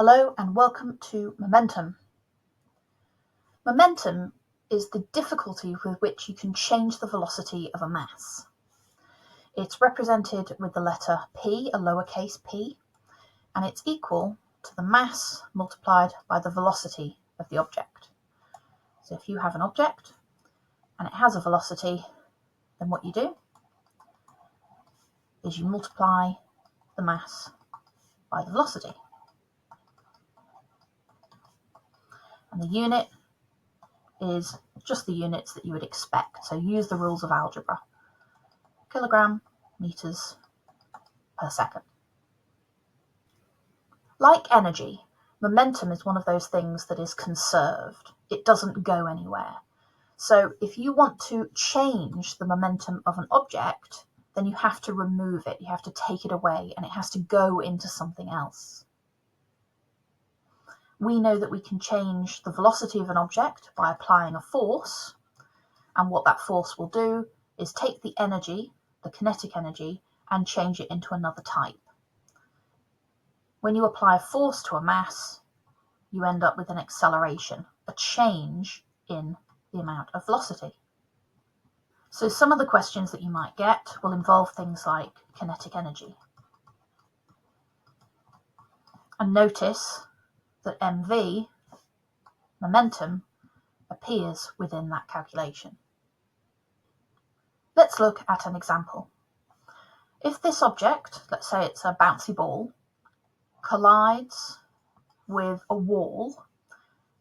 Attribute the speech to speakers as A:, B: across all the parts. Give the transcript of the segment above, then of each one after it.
A: Hello and welcome to momentum. Momentum is the difficulty with which you can change the velocity of a mass. It's represented with the letter p, a lowercase p, and it's equal to the mass multiplied by the velocity of the object. So if you have an object and it has a velocity, then what you do is you multiply the mass by the velocity. And the unit is just the units that you would expect. So use the rules of algebra. Kilogram, meters per second. Like energy, momentum is one of those things that is conserved. It doesn't go anywhere. So if you want to change the momentum of an object, then you have to remove it. You have to take it away and it has to go into something else. We know that we can change the velocity of an object by applying a force, and what that force will do is take the energy, the kinetic energy, and change it into another type. When you apply a force to a mass, you end up with an acceleration, a change in the amount of velocity. So some of the questions that you might get will involve things like kinetic energy. And notice that mv, momentum, appears within that calculation. Let's look at an example. If this object, let's say it's a bouncy ball, collides with a wall,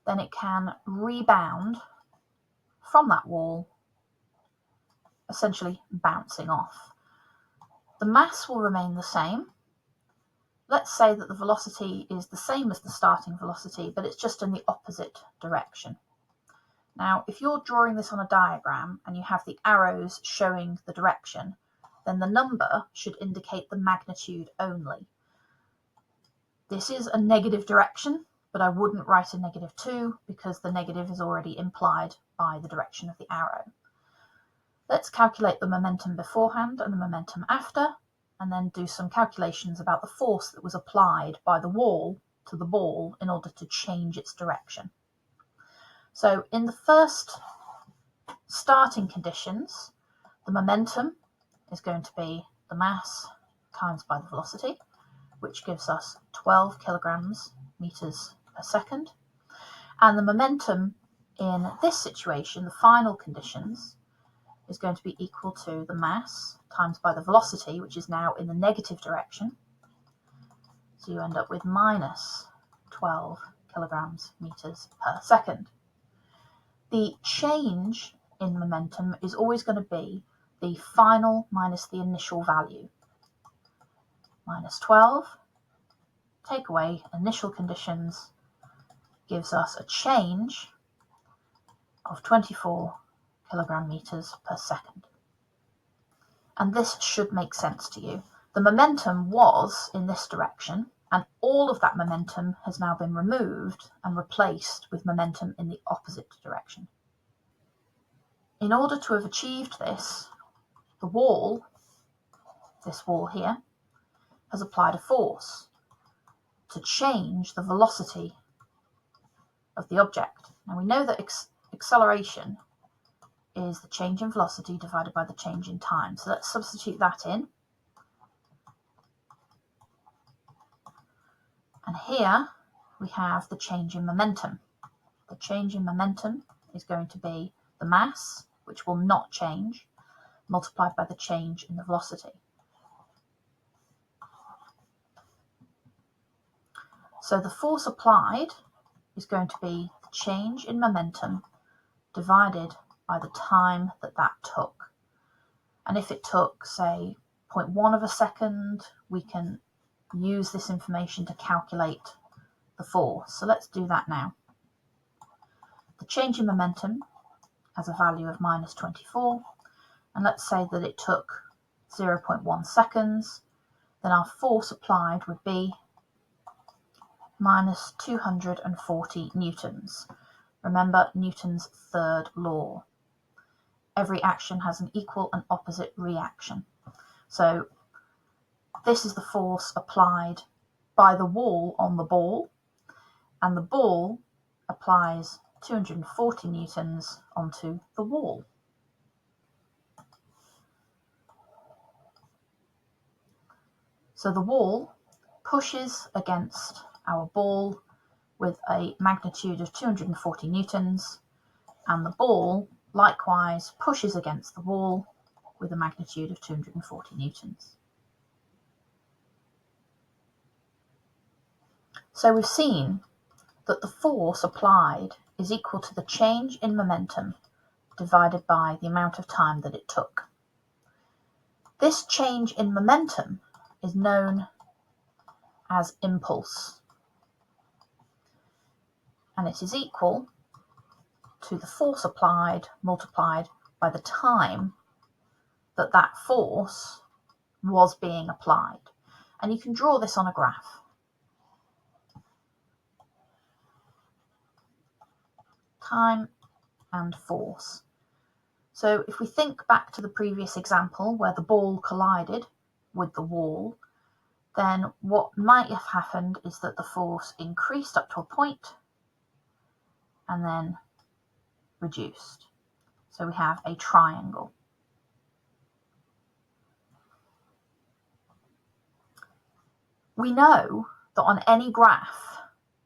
A: then it can rebound from that wall, essentially bouncing off. The mass will remain the same. Let's say that the velocity is the same as the starting velocity, but it's just in the opposite direction. Now, if you're drawing this on a diagram and you have the arrows showing the direction, then the number should indicate the magnitude only. This is a negative direction, but I wouldn't write a -2 because the negative is already implied by the direction of the arrow. Let's calculate the momentum beforehand and the momentum after, and then do some calculations about the force that was applied by the wall to the ball in order to change its direction. So in the first starting conditions, the momentum is going to be the mass times by the velocity, which gives us 12 kilograms meters per second. And the momentum in this situation, the final conditions, is going to be equal to the mass times by the velocity, which is now in the negative direction. So you end up with minus 12 kilograms meters per second. The change in momentum is always going to be the final minus the initial value. Minus 12, take away initial conditions, gives us a change of 24 kilogram meters per second. And this should make sense to you. The momentum was in this direction, and all of that momentum has now been removed and replaced with momentum in the opposite direction. In order to have achieved this, the wall, this wall here, has applied a force to change the velocity of the object. Now we know that acceleration is the change in velocity divided by the change in time. So let's substitute that in. And here we have the change in momentum. The change in momentum is going to be the mass, which will not change, multiplied by the change in the velocity. So the force applied is going to be the change in momentum divided by the time that that took. And if it took, say, 0.1 of a second, we can use this information to calculate the force. So let's do that now. The change in momentum has a value of minus 24, and let's say that it took 0.1 seconds, then our force applied would be minus 240 newtons. Remember Newton's third law. Every action has an equal and opposite reaction. So this is the force applied by the wall on the ball, and the ball applies 240 newtons onto the wall. So the wall pushes against our ball with a magnitude of 240 newtons, and the ball likewise pushes against the wall with a magnitude of 240 newtons. So we've seen that the force applied is equal to the change in momentum divided by the amount of time that it took. This change in momentum is known as impulse, and it is equal to the force applied multiplied by the time that that force was being applied. And you can draw this on a graph. Time and force. So if we think back to the previous example where the ball collided with the wall, then what might have happened is that the force increased up to a point and then reduced. So we have a triangle. We know that on any graph,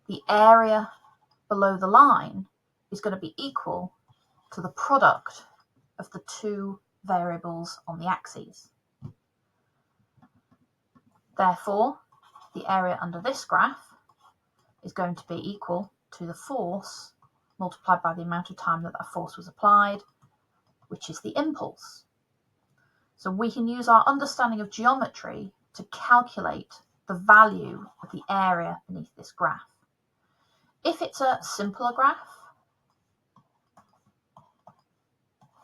A: the area below the line is going to be equal to the product of the two variables on the axes. Therefore, the area under this graph is going to be equal to the force multiplied by the amount of time that force was applied, which is the impulse. So we can use our understanding of geometry to calculate the value of the area beneath this graph. If it's a simpler graph,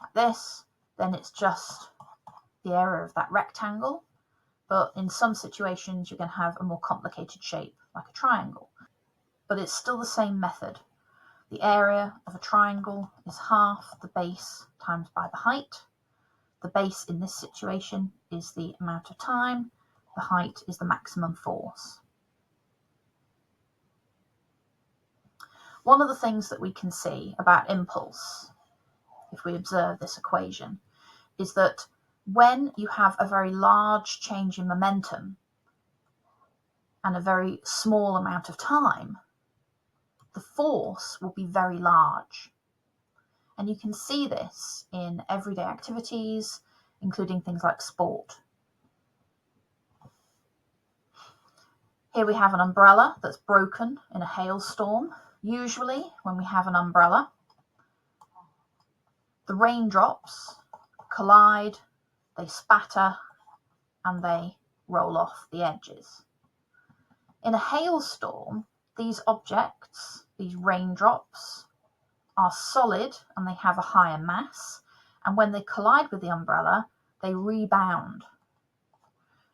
A: like this, then it's just the area of that rectangle. But in some situations, you're going to have a more complicated shape, like a triangle. But it's still the same method. The area of a triangle is half the base times by the height. The base in this situation is the amount of time. The height is the maximum force. One of the things that we can see about impulse, if we observe this equation, is that when you have a very large change in momentum and a very small amount of time, the force will be very large. And you can see this in everyday activities, including things like sport. Here we have an umbrella that's broken in a hailstorm. Usually, when we have an umbrella, the raindrops collide, they spatter, and they roll off the edges. In a hailstorm, these objects, these raindrops, are solid and they have a higher mass, and when they collide with the umbrella, they rebound.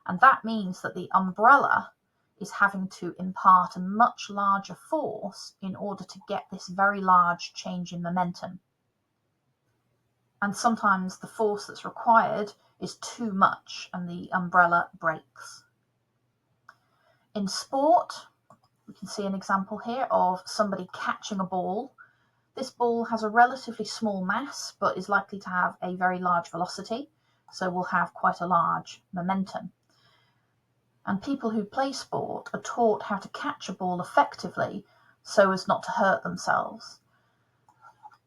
A: And that means that the umbrella is having to impart a much larger force in order to get this very large change in momentum. And sometimes the force that's required is too much and the umbrella breaks. In sport, we can see an example here of somebody catching a ball. This ball has a relatively small mass, but is likely to have a very large velocity, so will have quite a large momentum. And people who play sport are taught how to catch a ball effectively so as not to hurt themselves.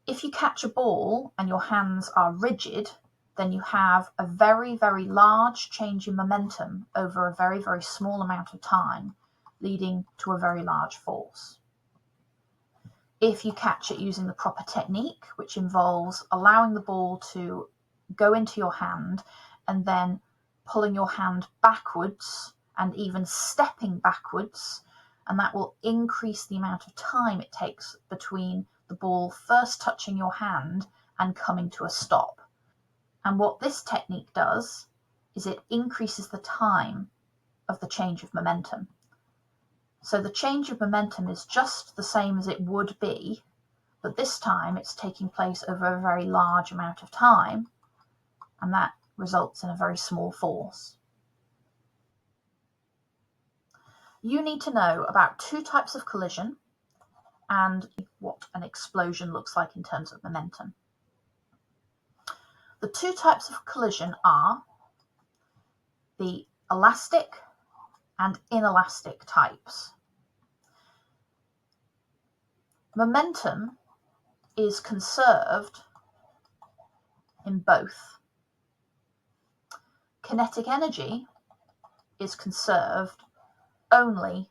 A: If you catch a ball and your hands are rigid, then you have a very, very large change in momentum over a very, very small amount of time, leading to a very large force. If you catch it using the proper technique, which involves allowing the ball to go into your hand and then pulling your hand backwards and even stepping backwards, and that will increase the amount of time it takes between the ball first touching your hand and coming to a stop. And what this technique does is it increases the time of the change of momentum. So the change of momentum is just the same as it would be, but this time it's taking place over a very large amount of time, and that results in a very small force. You need to know about two types of collision and what an explosion looks like in terms of momentum. The two types of collision are the elastic and inelastic types. Momentum is conserved in both. Kinetic energy is conserved only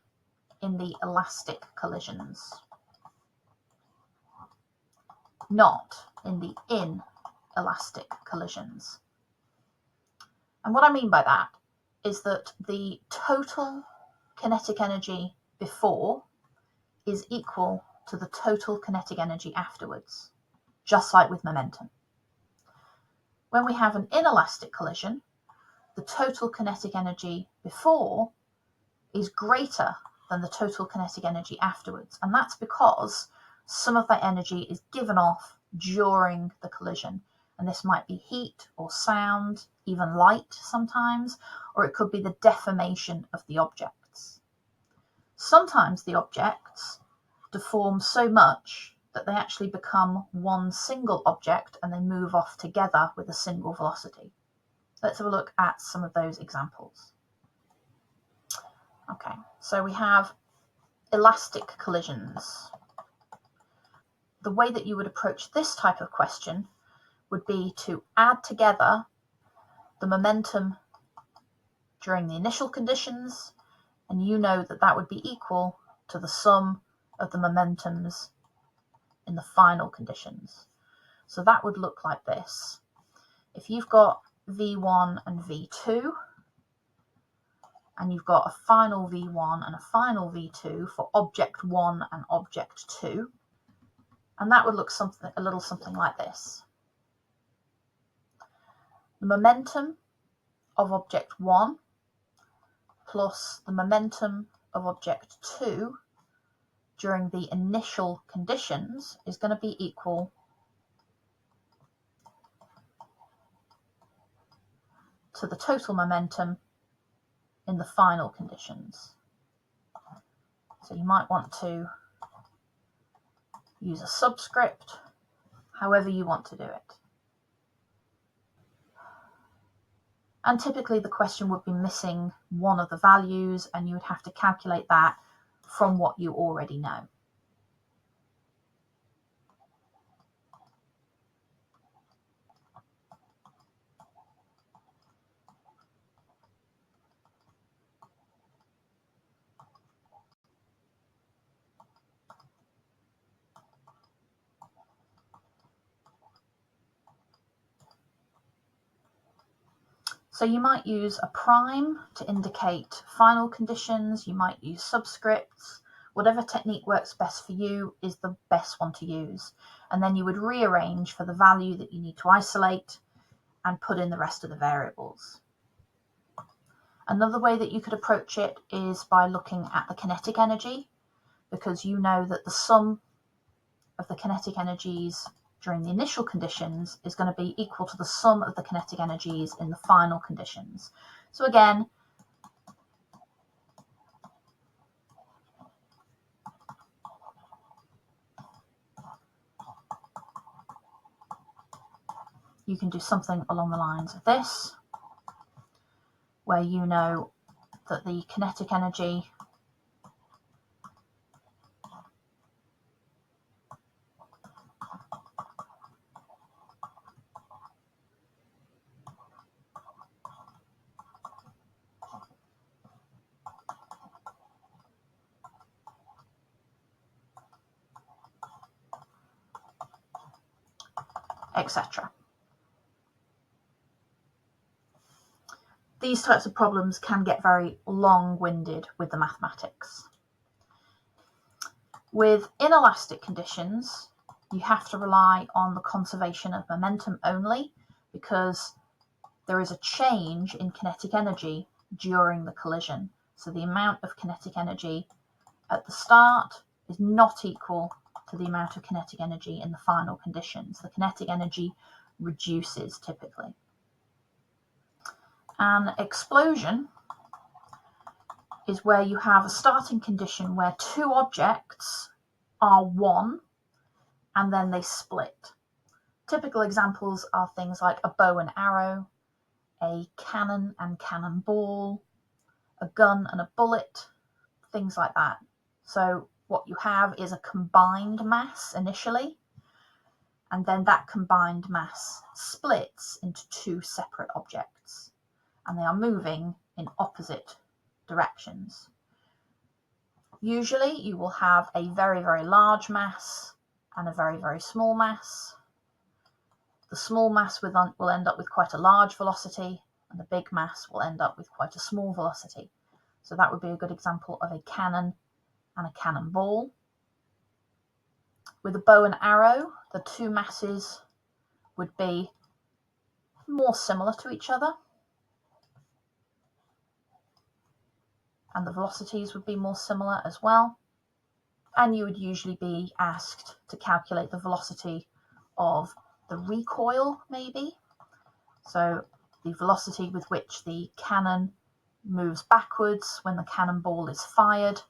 A: in the elastic collisions, not in the inelastic collisions. And what I mean by that is that the total kinetic energy before is equal to the total kinetic energy afterwards, just like with momentum. When we have an inelastic collision, the total kinetic energy before is greater than the total kinetic energy afterwards. And that's because some of that energy is given off during the collision. And this might be heat or sound, even light sometimes, or it could be the deformation of the objects. Sometimes the objects deform so much that they actually become one single object and they move off together with a single velocity. Let's have a look at some of those examples. Okay, so we have elastic collisions. The way that you would approach this type of question would be to add together the momentum during the initial conditions, and you know that that would be equal to the sum of the momentums in the final conditions. So that would look like this. If you've got V1 and V2, and you've got a final V1 and a final V2 for object 1 and object 2, and that would look a little something like this. The momentum of object 1 plus the momentum of object 2 during the initial conditions is going to be equal to the total momentum in the final conditions. So you might want to use a subscript, however you want to do it. And typically the question would be missing one of the values, and you would have to calculate that from what you already know. So you might use a prime to indicate final conditions, you might use subscripts, whatever technique works best for you is the best one to use. And then you would rearrange for the value that you need to isolate and put in the rest of the variables. Another way that you could approach it is by looking at the kinetic energy, because you know that the sum of the kinetic energies during the initial conditions is going to be equal to the sum of the kinetic energies in the final conditions. So again, you can do something along the lines of this, where you know that the kinetic energy etc. These types of problems can get very long-winded with the mathematics. With inelastic conditions, you have to rely on the conservation of momentum only, because there is a change in kinetic energy during the collision. So the amount of kinetic energy at the start is not equal to the amount of kinetic energy in the final conditions. The kinetic energy reduces typically. An explosion is where you have a starting condition where two objects are one and then they split. Typical examples are things like a bow and arrow, a cannon and cannonball, a gun and a bullet, things like that. So what you have is a combined mass initially, and then that combined mass splits into two separate objects, and they are moving in opposite directions. Usually you will have a very, very large mass and a very, very small mass. The small mass will end up with quite a large velocity, and the big mass will end up with quite a small velocity. So that would be a good example of a cannon and a cannonball. With a bow and arrow, the two masses would be more similar to each other, and the velocities would be more similar as well. And you would usually be asked to calculate the velocity of the recoil, maybe. So the velocity with which the cannon moves backwards when the cannonball is fired,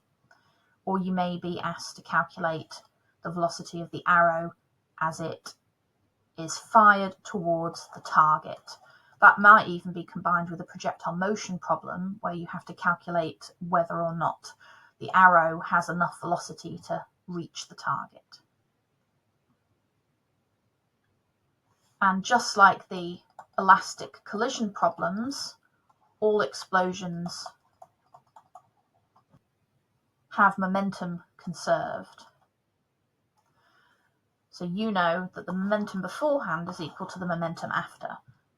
A: or you may be asked to calculate the velocity of the arrow as it is fired towards the target. That might even be combined with a projectile motion problem where you have to calculate whether or not the arrow has enough velocity to reach the target. And just like the elastic collision problems, all explosions have momentum conserved. So you know that the momentum beforehand is equal to the momentum after.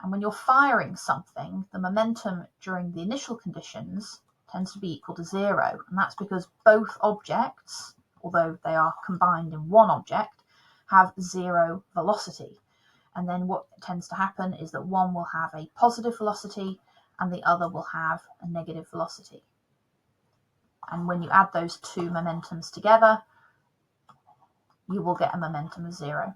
A: And when you're firing something, the momentum during the initial conditions tends to be equal to 0. And that's because both objects, although they are combined in one object, have 0 velocity. And then what tends to happen is that one will have a positive velocity and the other will have a negative velocity. And when you add those two momentums together, you will get a momentum of 0.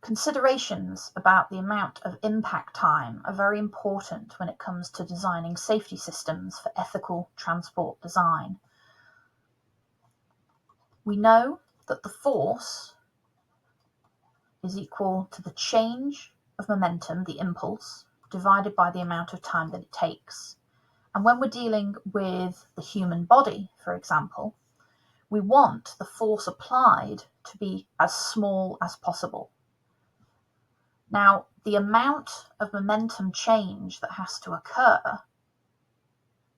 A: Considerations about the amount of impact time are very important when it comes to designing safety systems for ethical transport design. We know that the force is equal to the change of momentum, the impulse, divided by the amount of time that it takes. And when we're dealing with the human body, for example, we want the force applied to be as small as possible. Now, the amount of momentum change that has to occur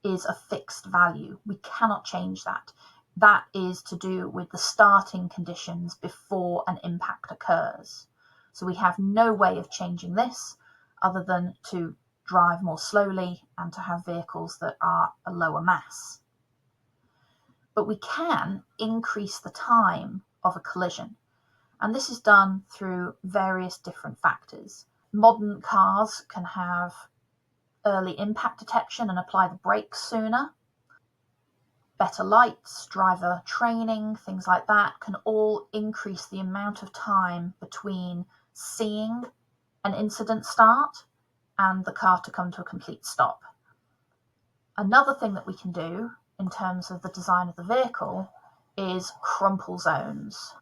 A: is a fixed value. We cannot change that. That is to do with the starting conditions before an impact occurs. So we have no way of changing this other than to drive more slowly and to have vehicles that are a lower mass. But we can increase the time of a collision, and this is done through various different factors. Modern cars can have early impact detection and apply the brakes sooner. Better lights, driver training, things like that can all increase the amount of time between seeing an incident start and the car to come to a complete stop. Another thing that we can do in terms of the design of the vehicle is crumple zones.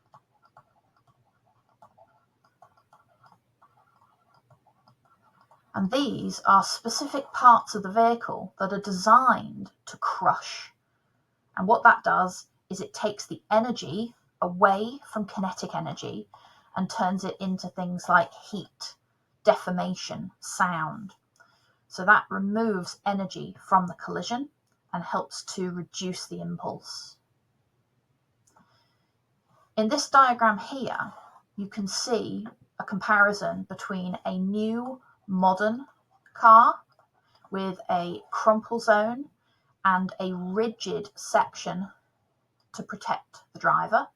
A: And these are specific parts of the vehicle that are designed to crush. And what that does is it takes the energy away from kinetic energy and turns it into things like heat, deformation, sound. So that removes energy from the collision and helps to reduce the impulse. In this diagram here, you can see a comparison between a new modern car with a crumple zone and a rigid section to protect the driver,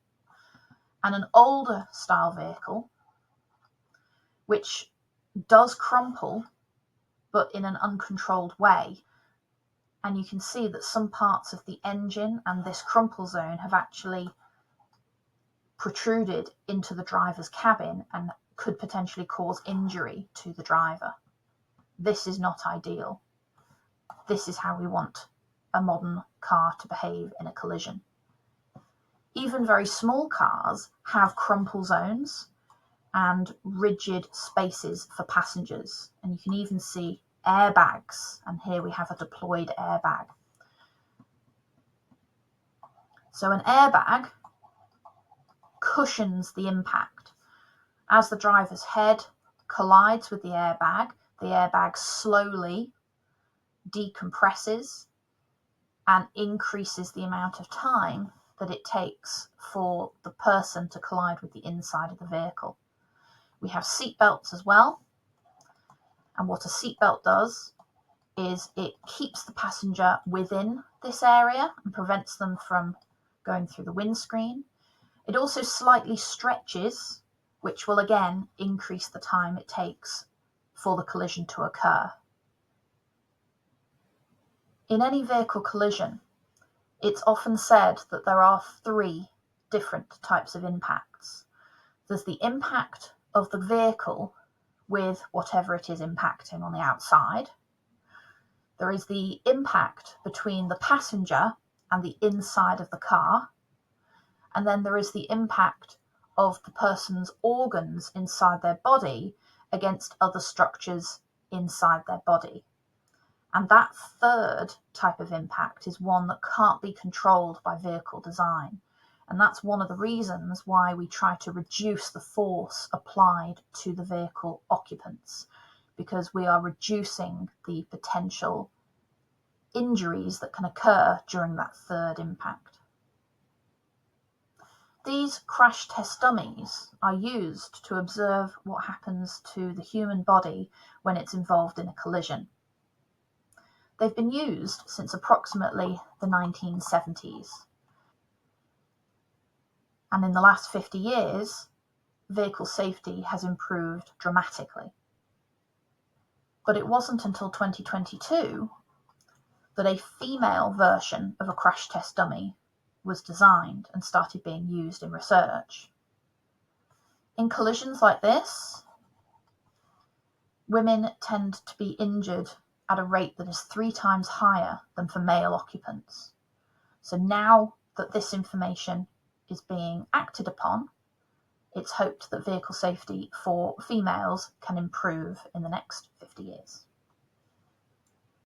A: and an older style vehicle which does crumple but in an uncontrolled way. And you can see that some parts of the engine and this crumple zone have actually protruded into the driver's cabin and could potentially cause injury to the driver. This is not ideal. This is how we want a modern car to behave in a collision. Even very small cars have crumple zones and rigid spaces for passengers. And you can even see airbags. And here we have a deployed airbag. So an airbag cushions the impact. As the driver's head collides with the airbag slowly decompresses and increases the amount of time that it takes for the person to collide with the inside of the vehicle. We have seat belts as well, and what a seatbelt does is it keeps the passenger within this area and prevents them from going through the windscreen. It also slightly stretches, which will again increase the time it takes for the collision to occur. In any vehicle collision, it's often said that there are 3 different types of impacts. There's the impact of the vehicle with whatever it is impacting on the outside. There is the impact between the passenger and the inside of the car. And then there is the impact of the person's organs inside their body against other structures inside their body. And that 3rd type of impact is one that can't be controlled by vehicle design. And that's one of the reasons why we try to reduce the force applied to the vehicle occupants, because we are reducing the potential injuries that can occur during that 3rd impact. These crash test dummies are used to observe what happens to the human body when it's involved in a collision. They've been used since approximately the 1970s. And in the last 50 years, vehicle safety has improved dramatically. But it wasn't until 2022 that a female version of a crash test dummy was designed and started being used in research. In collisions like this, women tend to be injured at a rate that is 3 times higher than for male occupants. So now that this information is being acted upon, it's hoped that vehicle safety for females can improve in the next 50 years.